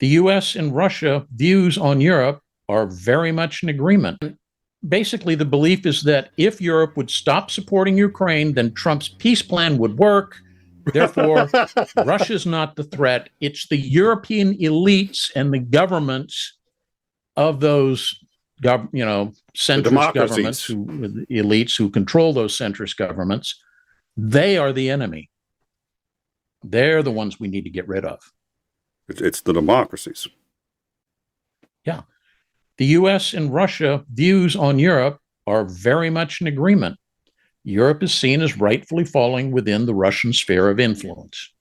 The US and Russia views on Europe are very much in agreement. Basically, the belief is that if Europe would stop supporting Ukraine, then Trump's peace plan would work. Therefore, Russia's not the threat. It's the European elites and the governments of those, centrist governments, elites who control those centrist governments. They are the enemy. They're the ones we need to get rid of. It's the democracies. Yeah. The US and Russia views on Europe are very much in agreement. Europe is seen as rightfully falling within the Russian sphere of influence.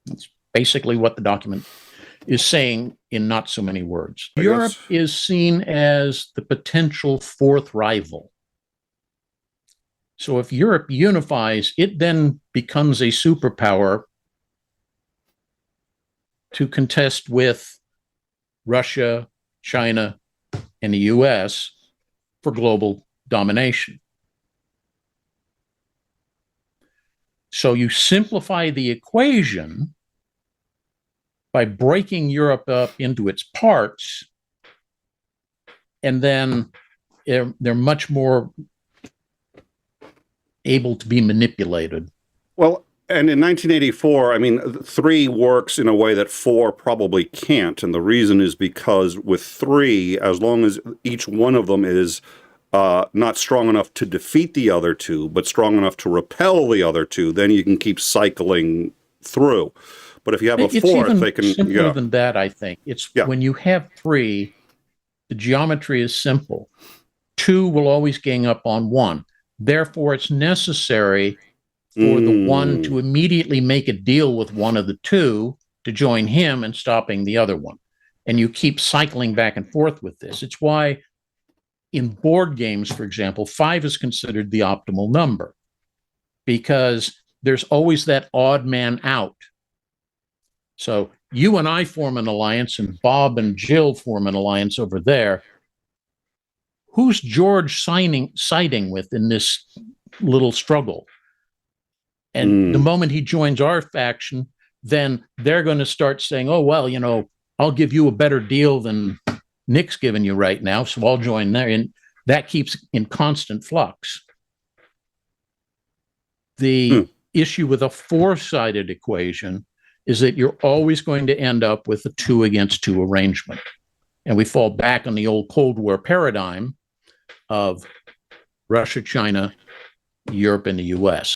That's basically what the document is saying in not so many words. Europe is seen as the potential fourth rival. So if Europe unifies, it then becomes a superpower to contest with Russia, China, and the US for global domination. So you simplify the equation by breaking Europe up into its parts, and then they're much more able to be manipulated. Well, and in 1984, I mean, 3 works in a way that 4 probably can't. And the reason is because with 3, as long as each one of them is not strong enough to defeat the other 2, but strong enough to repel the other 2, then you can keep cycling through. But if you have a 4th, they can... It's simpler than that, I think. It's when you have 3, the geometry is simple. 2 will always gang up on 1. Therefore, it's necessary for the 1 to immediately make a deal with one of the 2 to join him in stopping the other one. And you keep cycling back and forth with this. It's why in board games, for example, 5 is considered the optimal number, because there's always that odd man out. So you and I form an alliance, and Bob and Jill form an alliance over there. Who's George siding with in this little struggle? And the moment he joins our faction, then they're going to start saying, oh, well, I'll give you a better deal than Nick's giving you right now, so I'll join there. And that keeps in constant flux. The issue with a 4-sided equation is that you're always going to end up with a 2 against 2 arrangement. And we fall back on the old Cold War paradigm of Russia, China, Europe, and the US.